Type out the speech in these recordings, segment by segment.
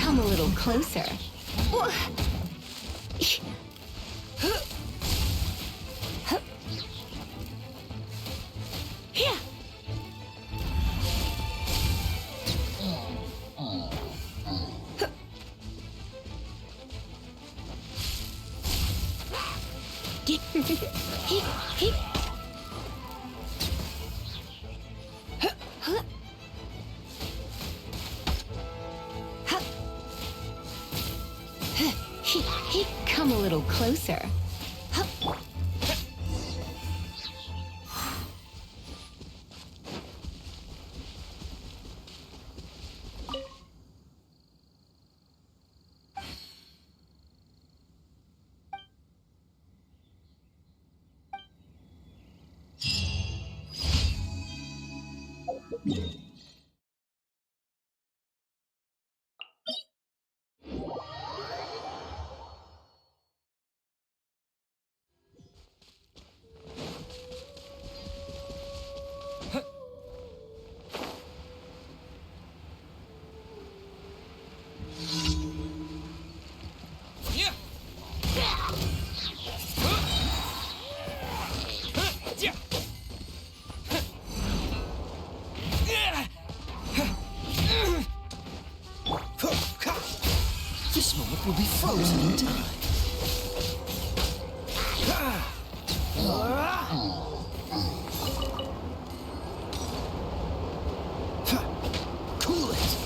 Come a little closer. Come a little closer. This moment will be frozen in time. Cool it.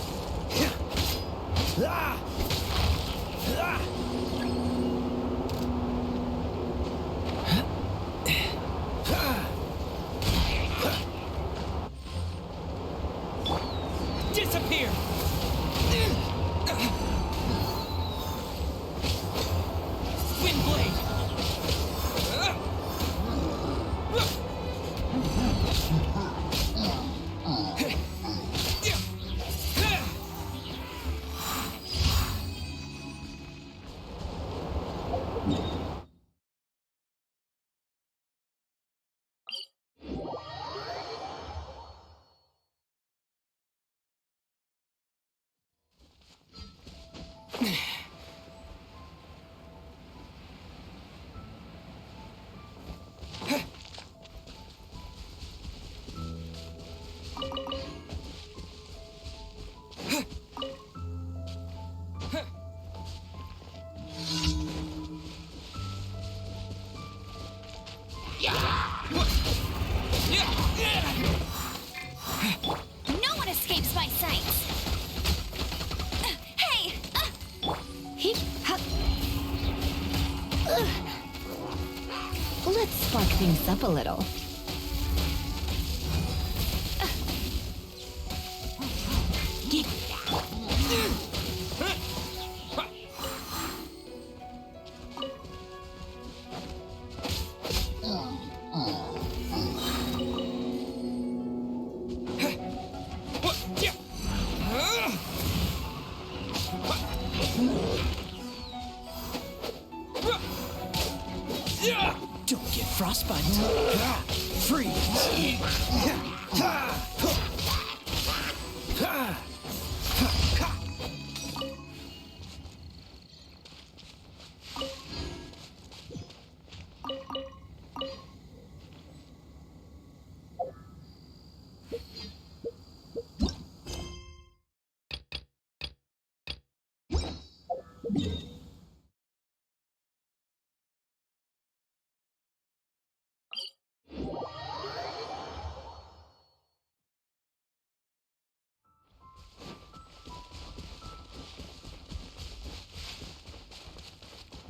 Disappear! Wind blade! Heep, hop. Ugh. Let's spark things up a little. Get. Don't get frostbite. Freeze.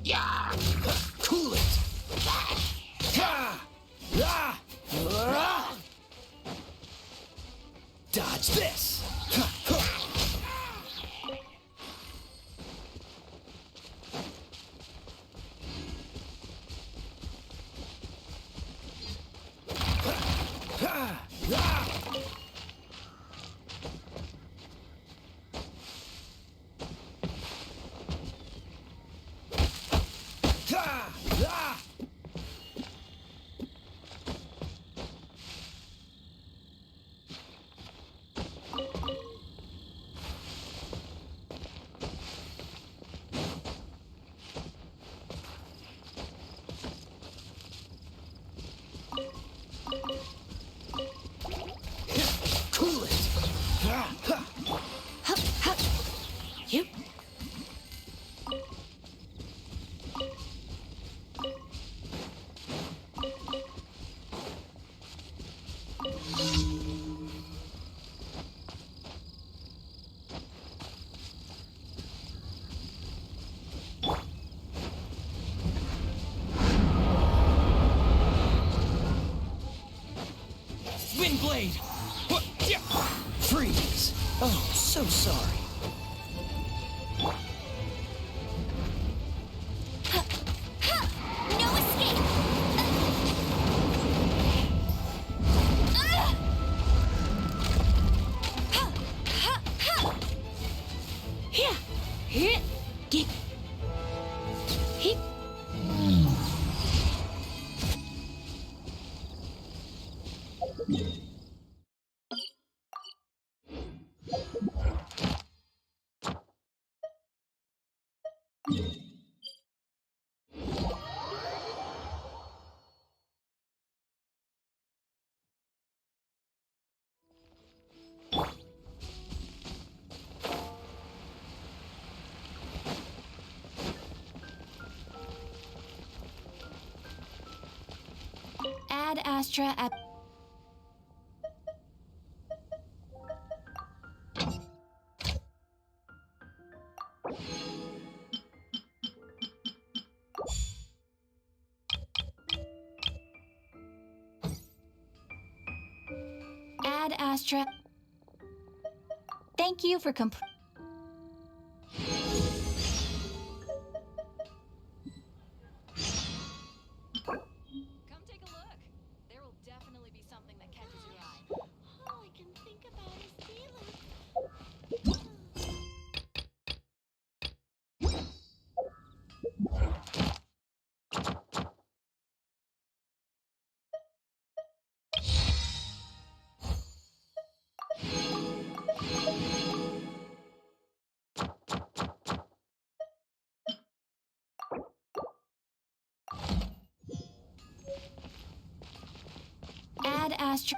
Yeah! Cool it! Dodge this! Cool it! Hup, hup. Yep. Wind blade! Freeze! Oh, so sorry. No escape! Here! Here! Get! Hip! Ad Astra at. Ad Astra. Thank you for Come take a look. There will definitely be something that catches your eye. All I can think about is feeling. Ad Astra.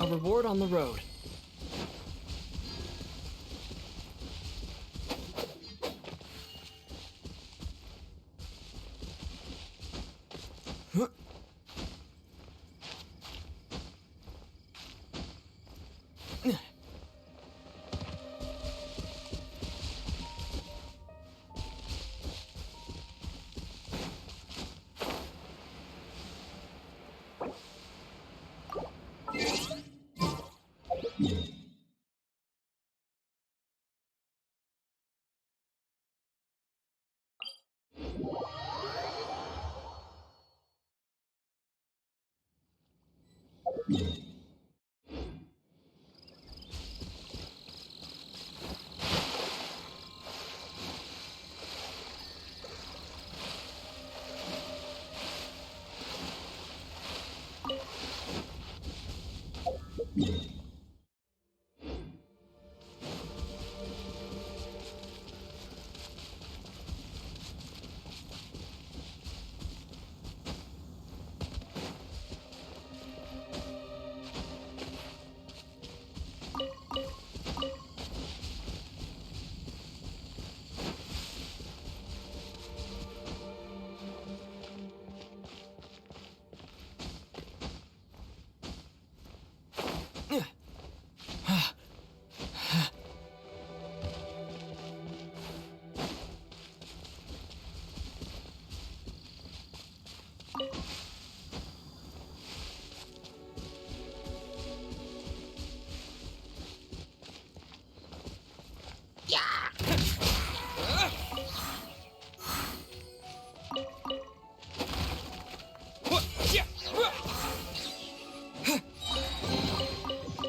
A reward on the road.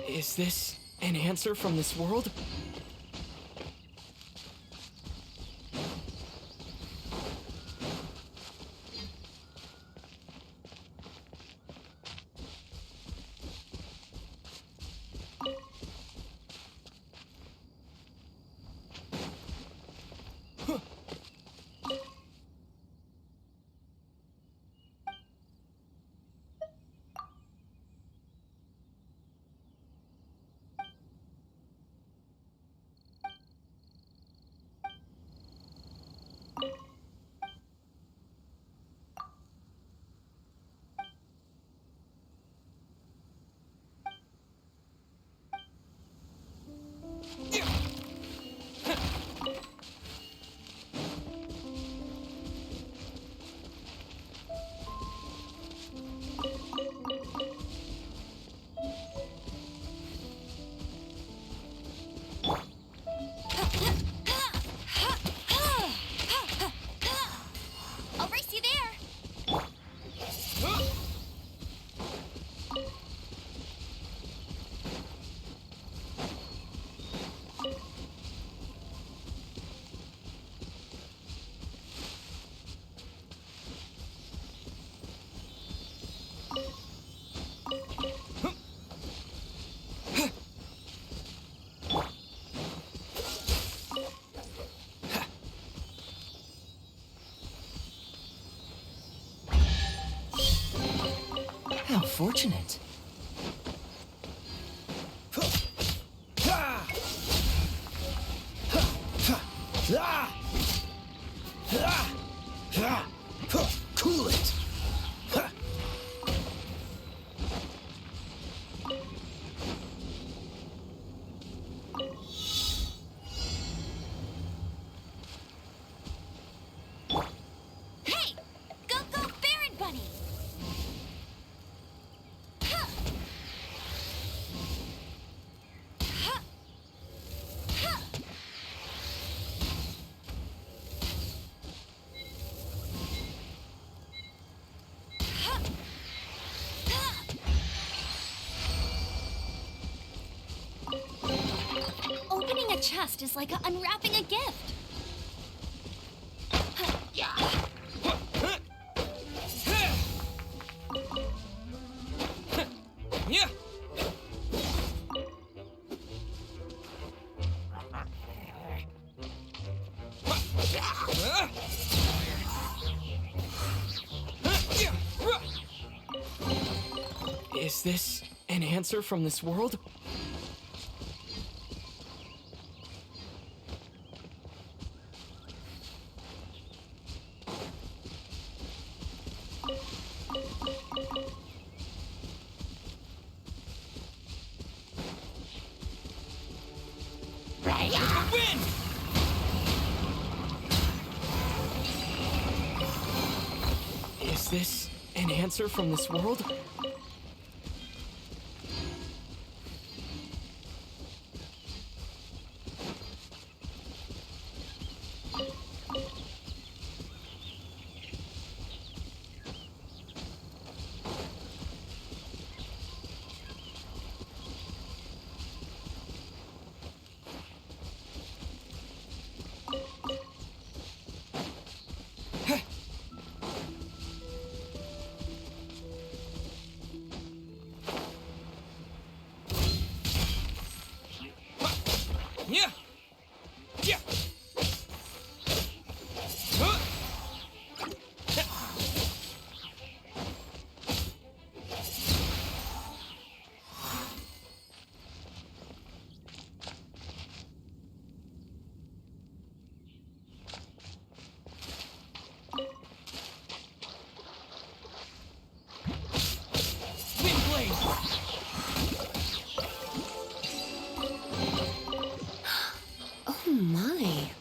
Is this an answer from this world? fortunate. Cool it! Hey! Go, go, Baron Bunny! Huh. Huh. Huh. Huh. Huh. Opening a chest is like unwrapping a gift. Yeah! Is this an answer from this world? Win! Is this an answer from this world? Yeah! Yeah! Wind blade! Oh my.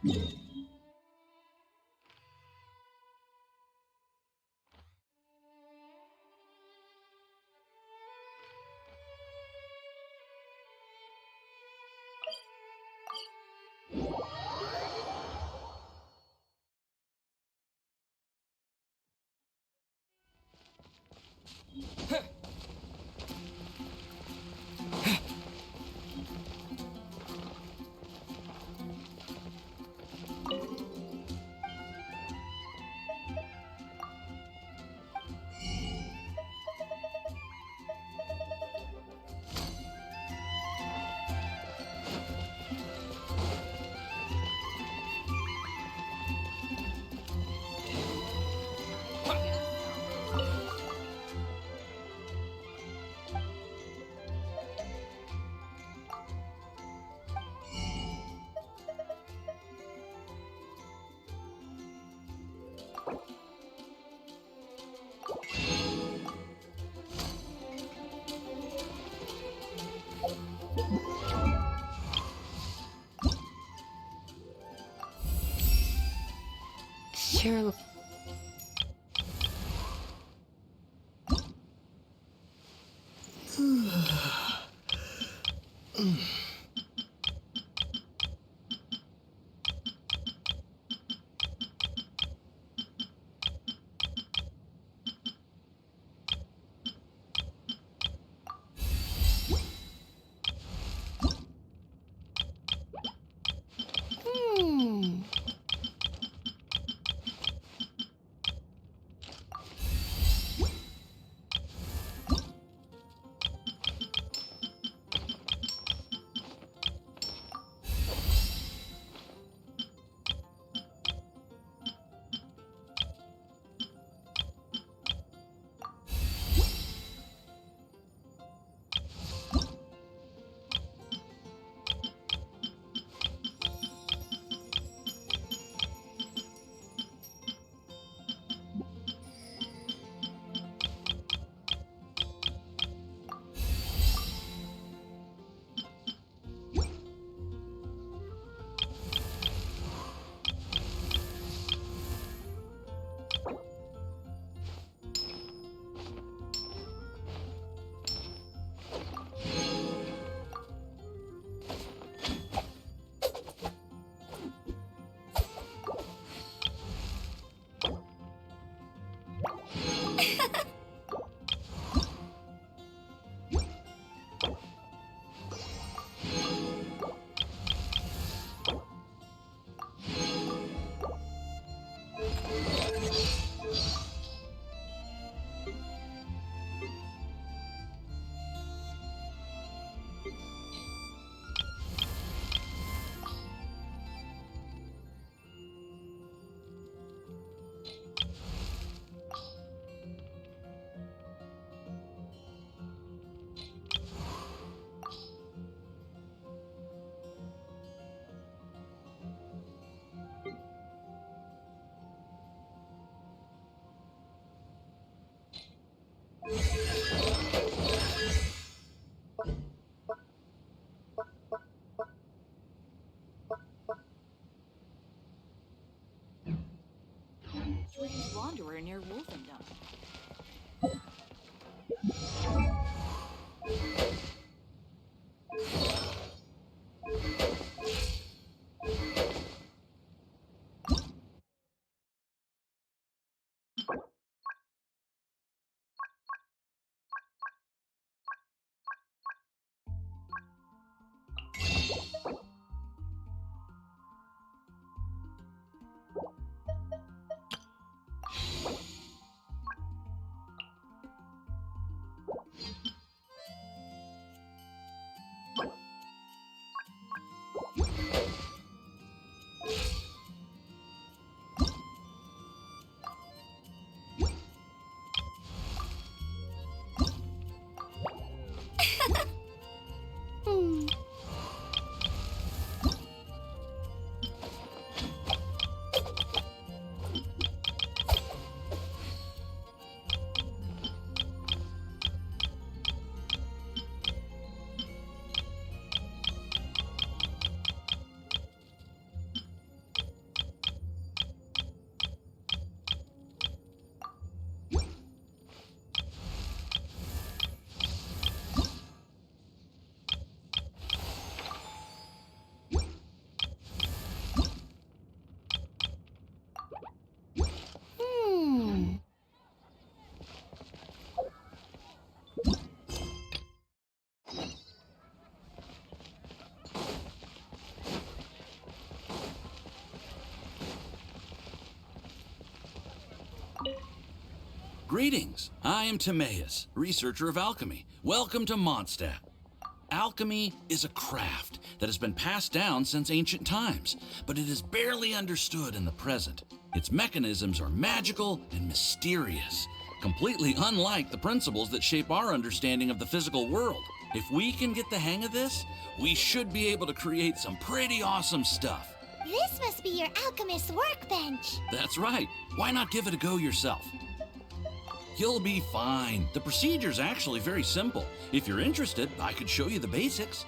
Sure. Strange wanderer near Wolfendom. Greetings, I am Timaeus, researcher of alchemy. Welcome to Mondstadt. Alchemy is a craft that has been passed down since ancient times, but it is barely understood in the present. Its mechanisms are magical and mysterious, completely unlike the principles that shape our understanding of the physical world. If we can get the hang of this, we should be able to create some pretty awesome stuff. This must be your alchemist's workbench. That's right. Why not give it a go yourself? You'll be fine. The procedure's actually very simple. If you're interested, I could show you the basics.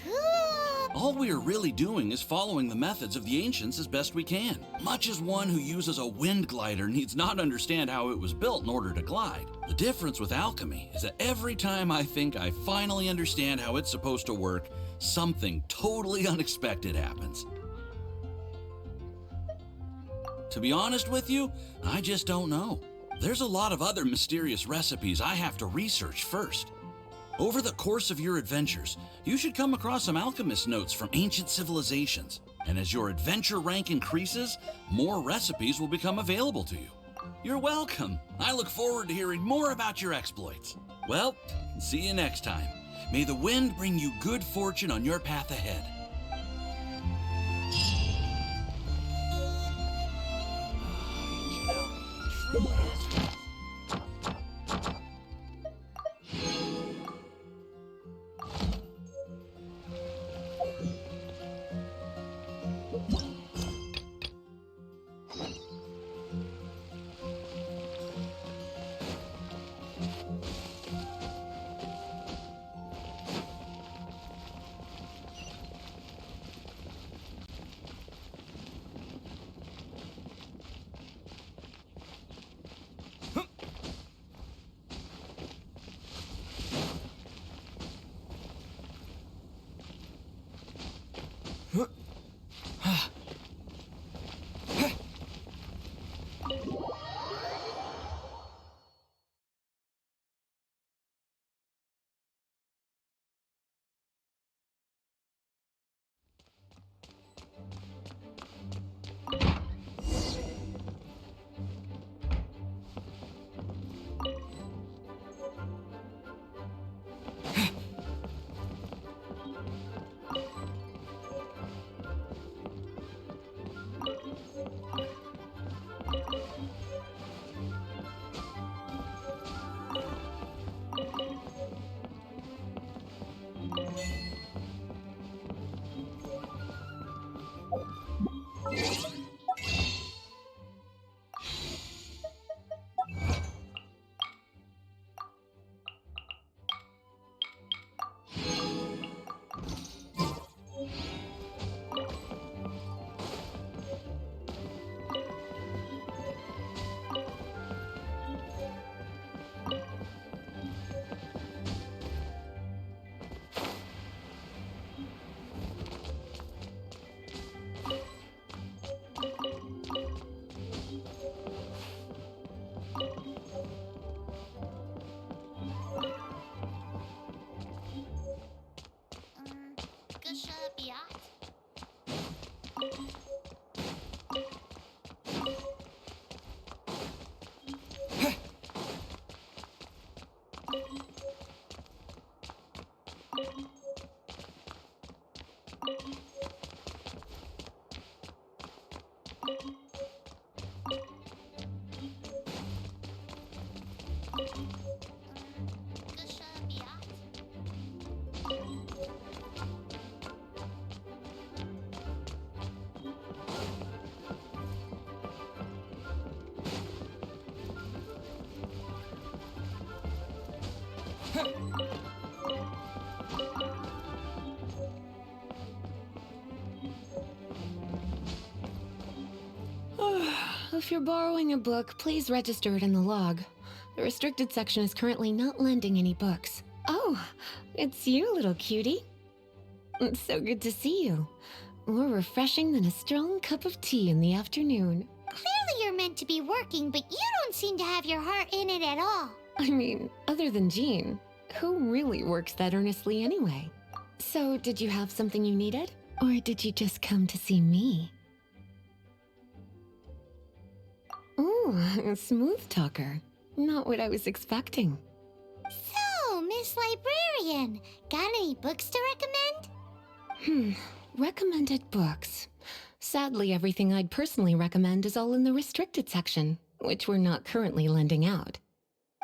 Cool. All we are really doing is following the methods of the ancients as best we can. Much as one who uses a wind glider needs not understand how it was built in order to glide. The difference with alchemy is that every time I think I finally understand how it's supposed to work, something totally unexpected happens. To be honest with you, I just don't know. There's a lot of other mysterious recipes I have to research first. Over the course of your adventures, you should come across some alchemist notes from ancient civilizations. And as your adventure rank increases, more recipes will become available to you. You're welcome. I look forward to hearing more about your exploits. Well, see you next time. May the wind bring you good fortune on your path ahead. If you're borrowing a book, please register it in the log. The restricted section is currently not lending any books. Oh, it's you, little cutie. It's so good to see you. More refreshing than a strong cup of tea in the afternoon. Clearly you're meant to be working, but you don't seem to have your heart in it at all. I mean, other than Jean, who really works that earnestly anyway? So, did you have something you needed? Or did you just come to see me? Ooh, a smooth talker. Not what I was expecting. So, Miss Librarian, got any books to recommend? Recommended books. Sadly, everything I'd personally recommend is all in the restricted section, which we're not currently lending out.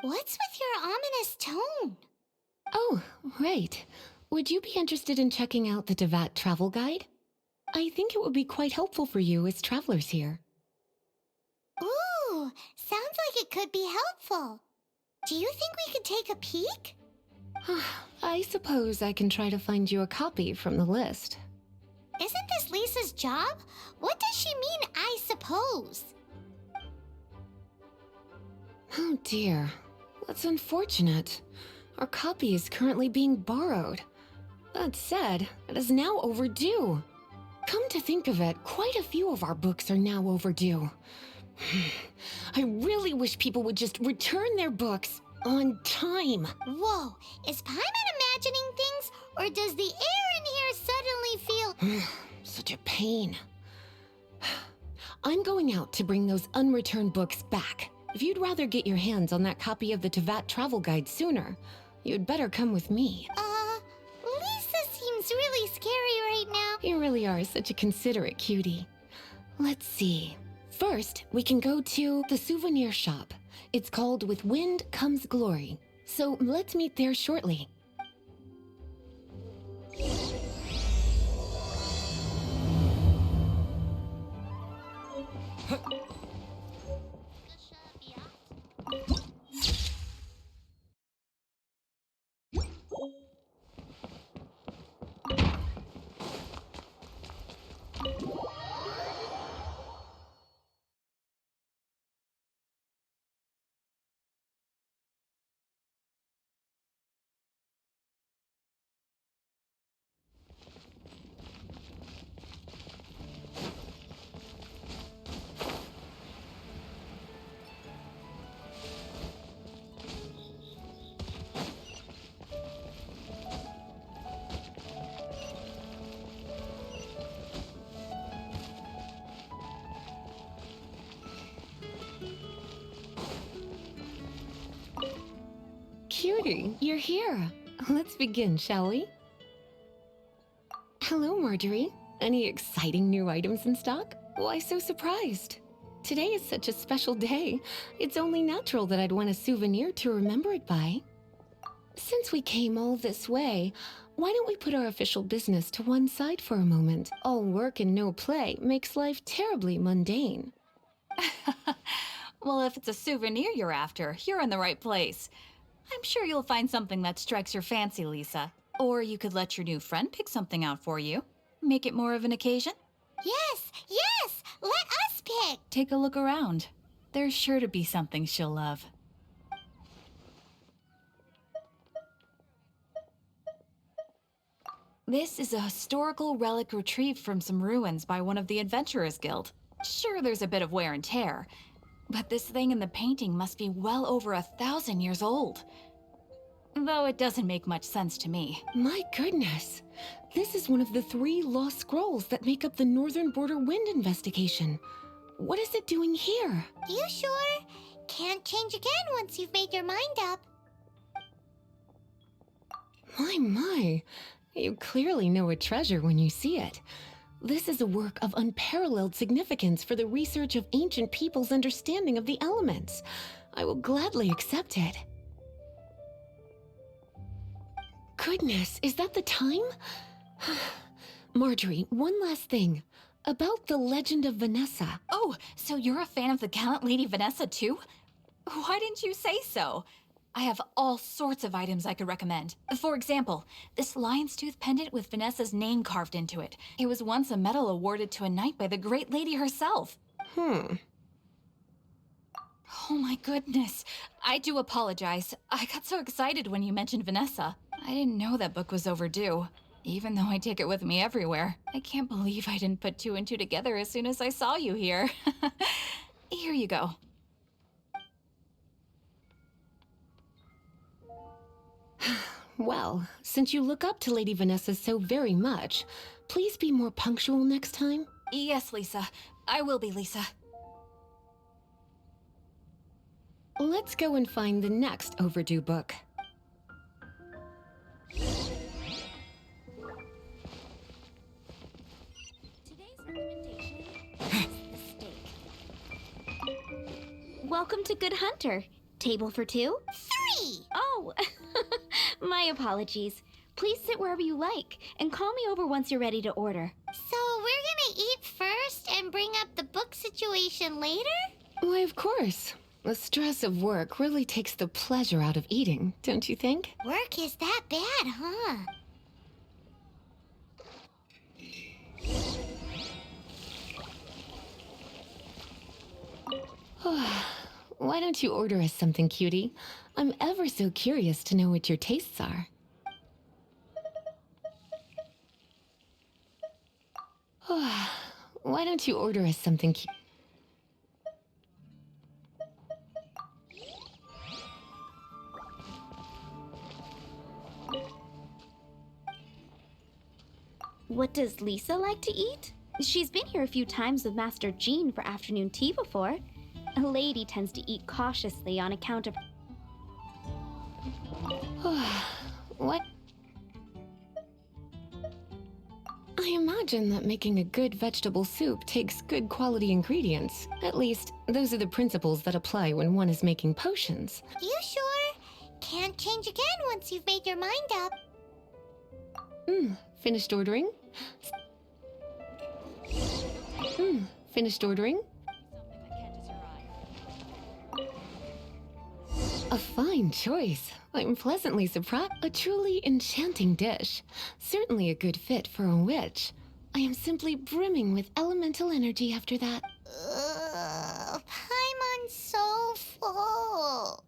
What's with your ominous tone? Oh, right. Would you be interested in checking out the Devat travel guide? I think it would be quite helpful for you as travelers here. Ooh, sounds like it could be helpful. Do you think we could take a peek? I suppose I can try to find you a copy from the list. Isn't this Lisa's job? What does she mean, I suppose? Oh dear, that's unfortunate. Our copy is currently being borrowed. That said, it is now overdue. Come to think of it, quite a few of our books are now overdue. I really wish people would just return their books on time. Whoa, is Paimon imagining things, or does the air in here suddenly feel... Such a pain. I'm going out to bring those unreturned books back. If you'd rather get your hands on that copy of the Tevat travel guide sooner, you'd better come with me. Lisa seems really scary right now. You really are such a considerate cutie. Let's see. First, we can go to the souvenir shop. It's called With Wind Comes Glory. So let's meet there shortly. Cutie, you're here. Let's begin, shall we? Hello, Marjorie. Any exciting new items in stock? Why so surprised? Today is such a special day. It's only natural that I'd want a souvenir to remember it by. Since we came all this way, why don't we put our official business to one side for a moment? All work and no play makes life terribly mundane. Well, if it's a souvenir you're after, you're in the right place. I'm sure you'll find something that strikes your fancy, Lisa. Or you could let your new friend pick something out for you. Make it more of an occasion. Yes, let us pick. Take a look around. There's sure to be something she'll love. This is a historical relic retrieved from some ruins by one of the Adventurers Guild. Sure, there's a bit of wear and tear, but this thing in the painting must be well over 1,000 years old. Though it doesn't make much sense to me. My goodness, This is one of the 3 lost scrolls that make up the Northern Border Wind investigation. What is it doing here? You sure? Can't change again once you've made your mind up. My. You clearly know a treasure when you see it. This is a work of unparalleled significance for the research of ancient people's understanding of the elements. I will gladly accept it. Goodness, is that the time? Marjorie, one last thing. About the legend of Vanessa. Oh, so you're a fan of the gallant Lady Vanessa too? Why didn't you say so? I have all sorts of items I could recommend. For example, this lion's tooth pendant with Vanessa's name carved into it. It was once a medal awarded to a knight by the great lady herself. Oh my goodness. I do apologize. I got so excited when you mentioned Vanessa. I didn't know that book was overdue, even though I take it with me everywhere. I can't believe I didn't put 2 and 2 together as soon as I saw you here. Here you go. Well, since you look up to Lady Vanessa so very much, please be more punctual next time. Yes, Lisa. I will be, Lisa. Let's go and find the next overdue book. Today's recommendation is the steak. Welcome to Good Hunter. Table for 2? 3! Oh, my apologies. Please sit wherever you like, and call me over once you're ready to order. So we're gonna eat first and bring up the book situation later? Why, of course. The stress of work really takes the pleasure out of eating, don't you think? Work is that bad, huh? Why don't you order us something, cutie? I'm ever so curious to know what your tastes are. Why don't you order us something cute? What does Lisa like to eat? She's been here a few times with Master Jean for afternoon tea before. A lady tends to eat cautiously on account of... What? I imagine that making a good vegetable soup takes good quality ingredients. At least, those are the principles that apply when one is making potions. You sure? Can't change again once you've made your mind up. Finished ordering? Finished ordering? A fine choice. I'm pleasantly surprised. A truly enchanting dish. Certainly a good fit for a witch. I am simply brimming with elemental energy after that. Paimon's so full.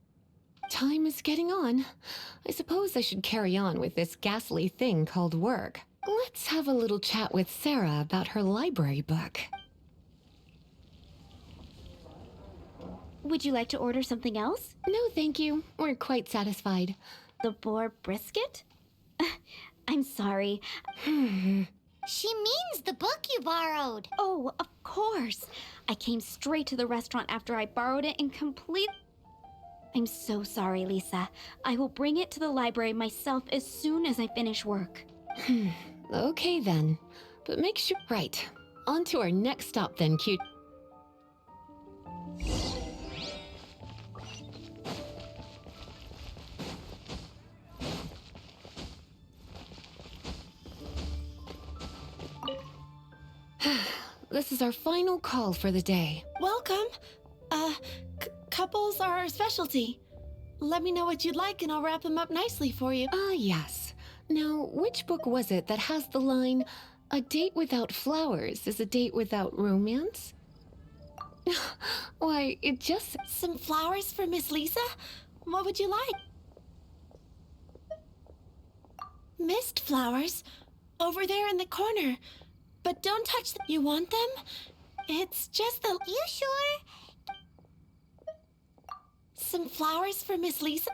Time is getting on. I suppose I should carry on with this ghastly thing called work. Let's have a little chat with Sarah about her library book. Would you like to order something else? No, thank you. We're quite satisfied. The boar brisket? I'm sorry. She means the book you borrowed. Oh, of course. I came straight to the restaurant after I borrowed it and I'm so sorry, Lisa. I will bring it to the library myself as soon as I finish work. Okay then. But make sure... Right. On to our next stop then, cute. This is our final call for the day. Welcome. Couples are our specialty. Let me know what you'd like and I'll wrap them up nicely for you. Yes. Now, which book was it that has the line, "A date without flowers is a date without romance"? Why, it just... Some flowers for Miss Lisa? What would you like? Mist flowers. Over there in the corner. But don't touch them. You want them? It's just the... You sure? Some flowers for Miss Lisa?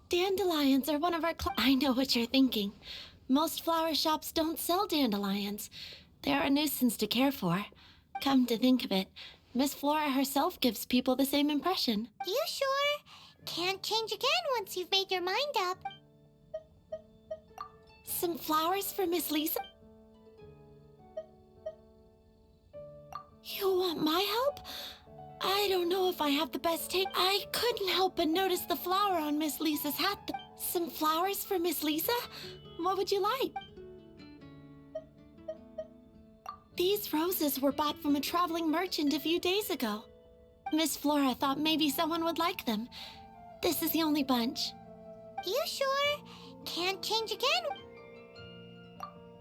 Dandelions are one of our I know what you're thinking. Most flower shops don't sell dandelions. They're a nuisance to care for. Come to think of it, Miss Flora herself gives people the same impression. You sure? Can't change again once you've made your mind up. Some flowers for Miss Lisa? You want my help? I don't know if I have the best taste. I couldn't help but notice the flower on Miss Lisa's hat. Some flowers for Miss Lisa? What would you like? These roses were bought from a traveling merchant a few days ago. Miss Flora thought maybe someone would like them. This is the only bunch. You sure? Can't change again?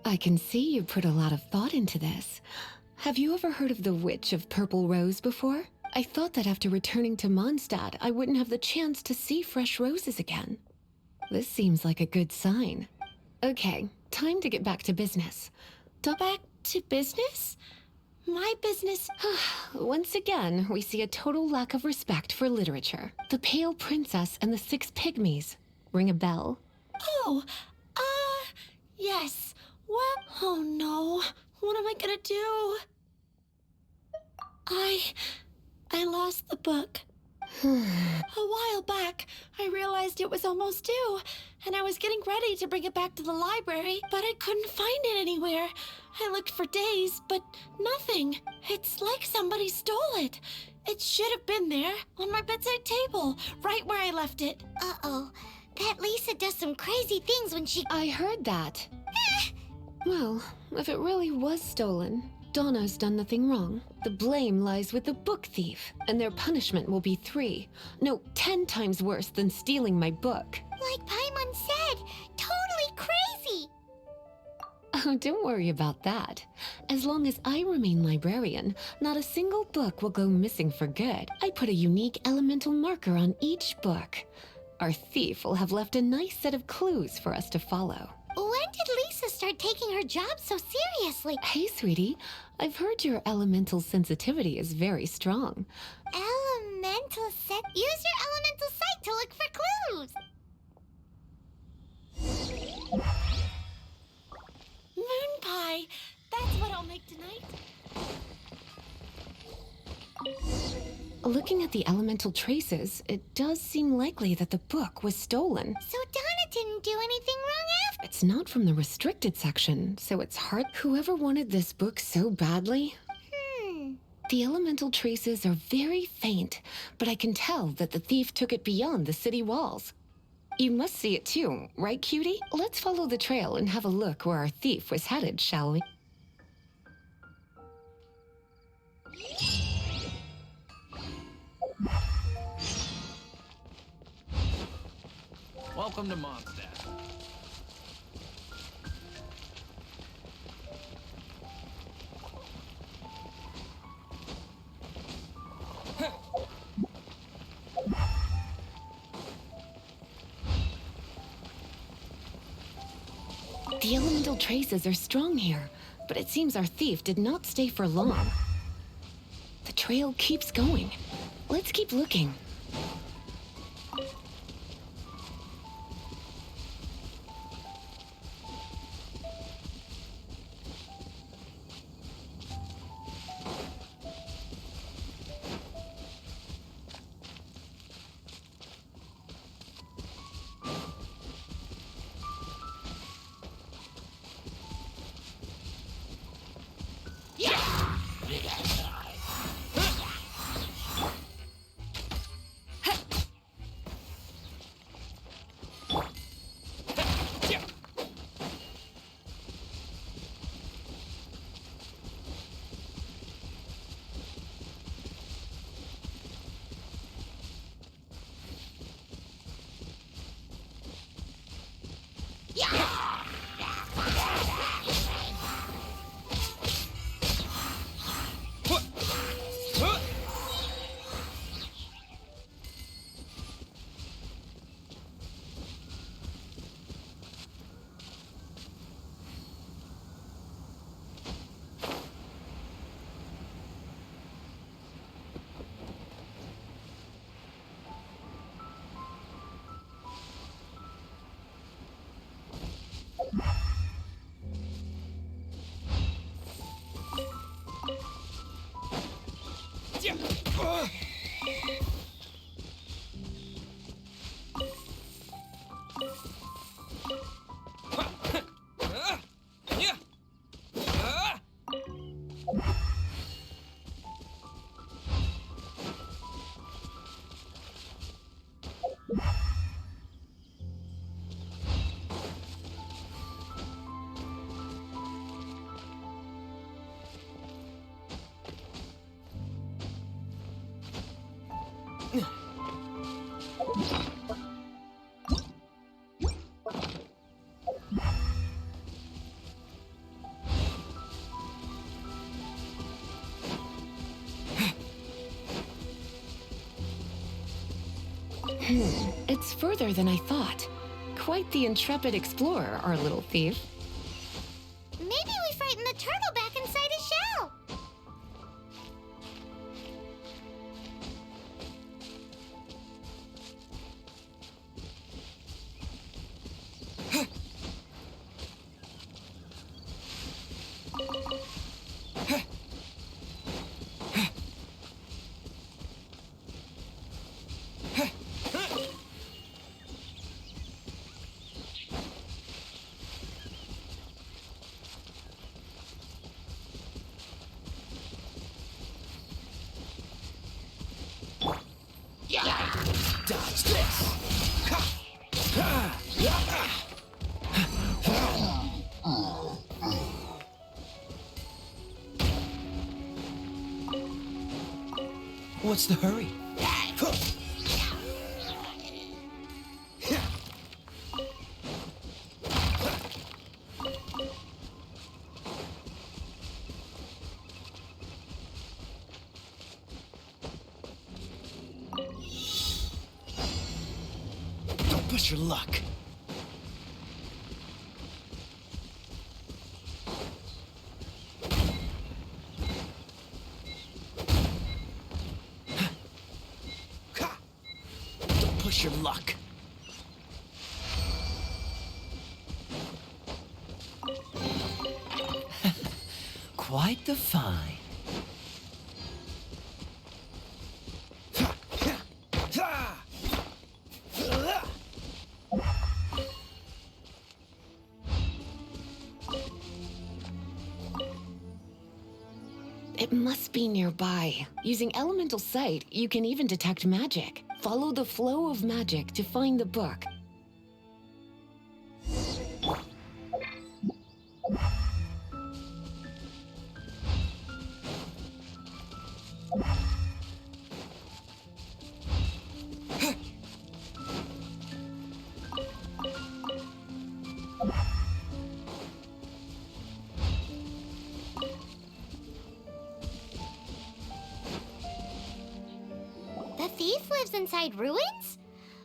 I can see you put a lot of thought into this. Have you ever heard of the Witch of Purple Rose before? I thought that after returning to Mondstadt, I wouldn't have the chance to see fresh roses again. This seems like a good sign. Okay, time to get back to business. Back to business? My business? Once again, we see a total lack of respect for literature. The Pale Princess and the Six Pygmies. Ring a bell? Oh, yes. What? Oh no. What am I gonna do? I lost the book. A while back, I realized it was almost due, and I was getting ready to bring it back to the library, but I couldn't find it anywhere. I looked for days, but nothing. It's like somebody stole it. It should have been there, on my bedside table, right where I left it. Uh-oh. That Lisa does some crazy things when she... I heard that. Well, if it really was stolen, Donna's done nothing wrong. The blame lies with the book thief, and their punishment will be 10 times worse than stealing my book. Like Paimon said, totally crazy! Oh, don't worry about that. As long as I remain librarian, not a single book will go missing for good. I put a unique elemental marker on each book. Our thief will have left a nice set of clues for us to follow. When did Lisa start taking her job so seriously? Hey, sweetie. I've heard your elemental sensitivity is very strong. Elemental set? Use your elemental sight to look for clues! Moon pie! That's what I'll make tonight. Looking at the elemental traces, it does seem likely that the book was stolen. So Donna didn't do anything wrong after... It's not from the restricted section, so it's hard. Whoever wanted this book so badly... The elemental traces are very faint, but I can tell that the thief took it beyond the city walls. You must see it too, right, cutie? Let's follow the trail and have a look where our thief was headed, shall we? Welcome to Mondstadt. The elemental traces are strong here, but it seems our thief did not stay for long. The trail keeps going. Let's keep looking. It's further than I thought. Quite the intrepid explorer, our little thief. Maybe we frightened the turtle back inside his shell. Dodge this! What's the hurry? Don't push your luck. Don't push your luck. Quite the find. It must be nearby. Using elemental sight, you can even detect magic. Follow the flow of magic to find the book. The thief lives inside ruins?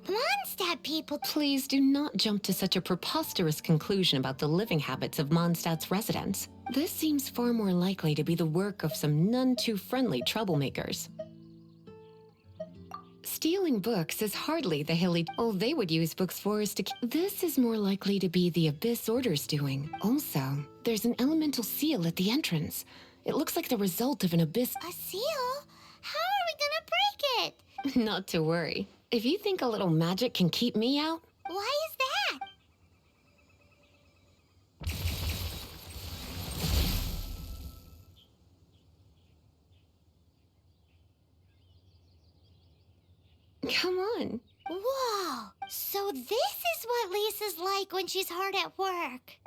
Mondstadt people. Please do not jump to such a preposterous conclusion about the living habits of Mondstadt's residents. This seems far more likely to be the work of some none too friendly troublemakers. Stealing books is hardly the hilly. All they would use books for is to. This is more likely to be the Abyss Order's doing. Also, there's an elemental seal at the entrance. It looks like the result of an abyss. A seal? How are we gonna break it? Not to worry. If you think a little magic can keep me out, Why is that? come on. Whoa! So this is what Lisa's like when she's hard at work.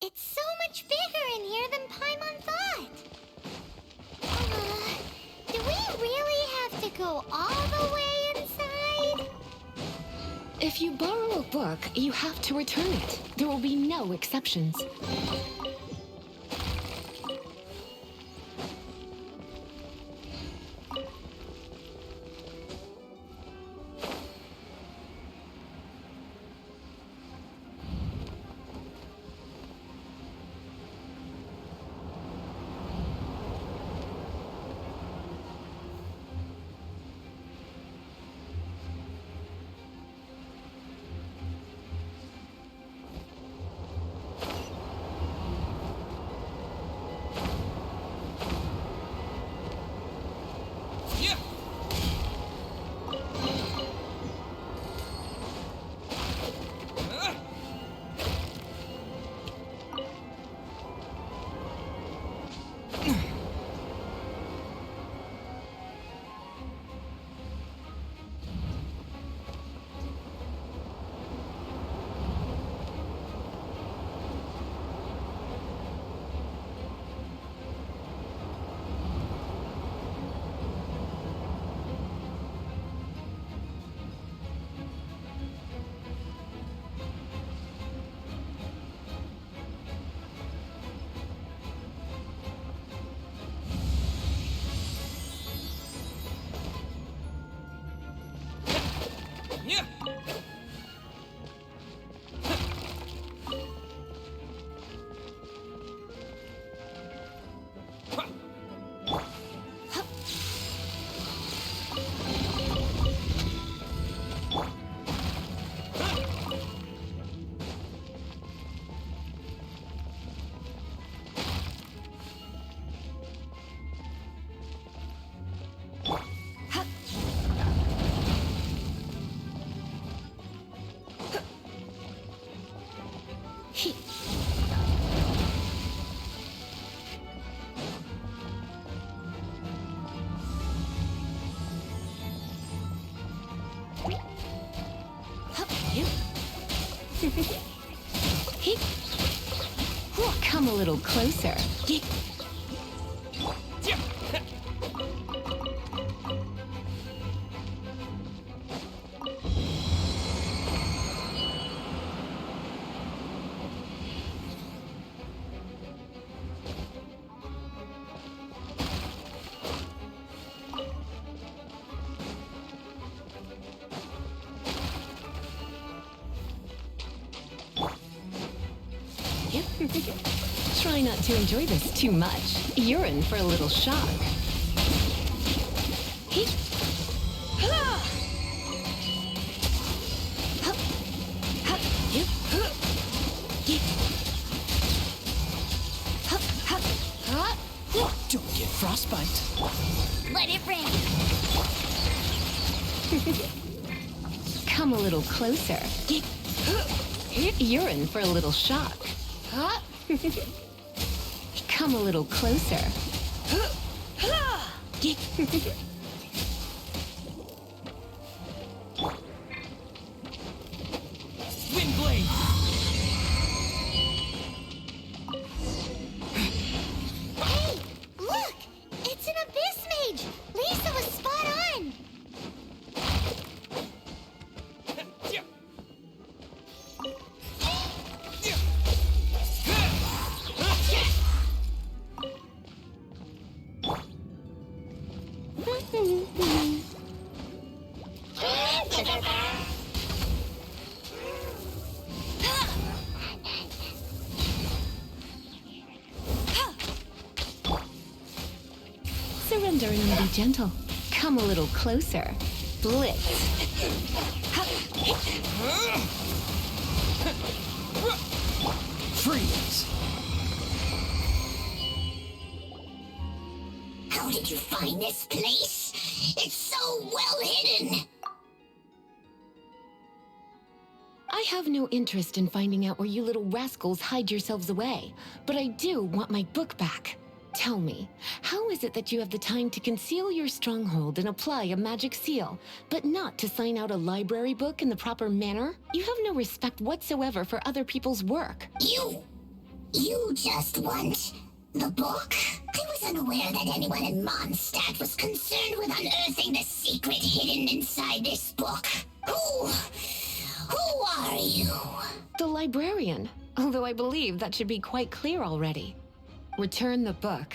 It's so much bigger in here than Paimon thought. Do we really have to go all the way inside? If you borrow a book, you have to return it. There will be no exceptions. Come a little closer. Try not to enjoy this too much. You're in for a little shock. Don't get frostbite. Let it rain. Come a little closer. You're in for a little shock. Come a little closer. Windblade! Hey, look! It's an abyss mage! Lisa was spot on! Surrender and be gentle. Come a little closer. Blitz. Freeze! How did you find this place? It's so well hidden! I have no interest in finding out where you little rascals hide yourselves away, but I do want my book back. Tell me, how is it that you have the time to conceal your stronghold and apply a magic seal, but not to sign out a library book in the proper manner? You have no respect whatsoever for other people's work. You just want the book? I was unaware that anyone in Mondstadt was concerned with unearthing the secret hidden inside this book. Who are you? The librarian, although I believe that should be quite clear already. Return the book.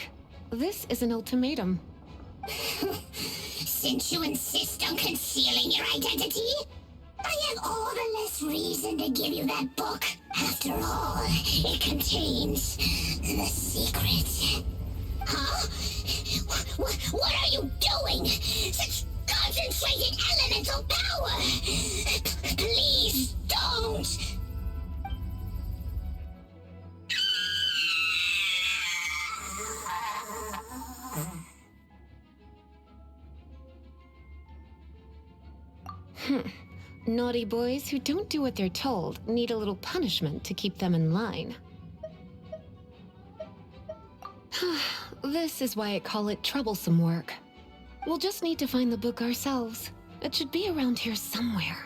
This is an ultimatum. Since you insist on concealing your identity, I have all the less reason to give you that book. After all, it contains the secret. Huh? What are you doing? Such concentrated elemental power! Please don't! Naughty boys who don't do what they're told need a little punishment to keep them in line. This is why I call it troublesome work. We'll just need to find the book ourselves. It should be around here somewhere.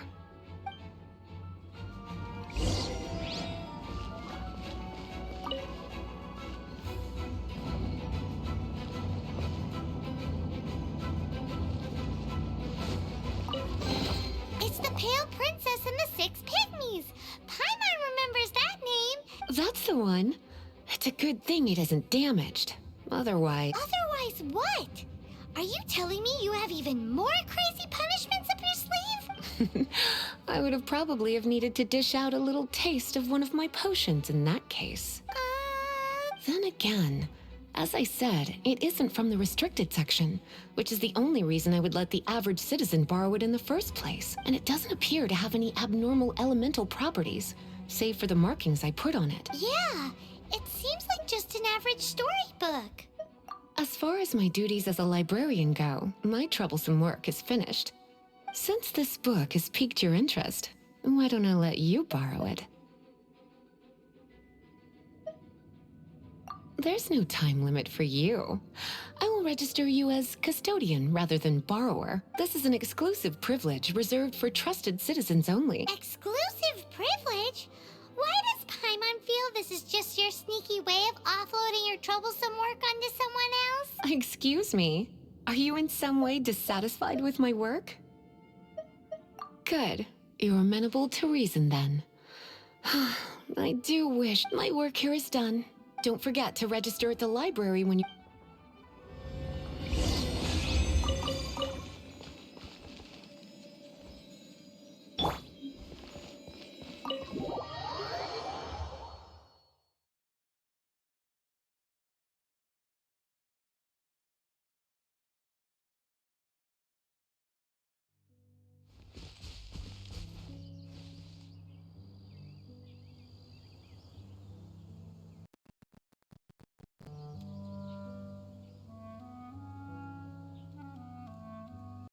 It's the Pale Princess and the Six Pygmies. Paimon remembers that name. That's the one. It's a good thing it isn't damaged. Otherwise... Otherwise what? Are you telling me you have even more crazy punishments up your sleeve? I would have probably have needed to dish out a little taste of one of my potions in that case. Then again, as I said, it isn't from the restricted section, which is the only reason I would let the average citizen borrow it in the first place. And it doesn't appear to have any abnormal elemental properties, save for the markings I put on it. Yeah, it seems like just an average storybook. As far as my duties as a librarian go, my troublesome work is finished. Since this book has piqued your interest, why don't I let you borrow it? There's no time limit for you. I will register you as custodian rather than borrower. This is an exclusive privilege reserved for trusted citizens only. Exclusive privilege? Why does Paimon feel this is just your sneaky way of offloading your troublesome work onto someone else? Excuse me. Are you in some way dissatisfied with my work? Good. You're amenable to reason then. I do wish my work here is done. Don't forget to register at the library when you...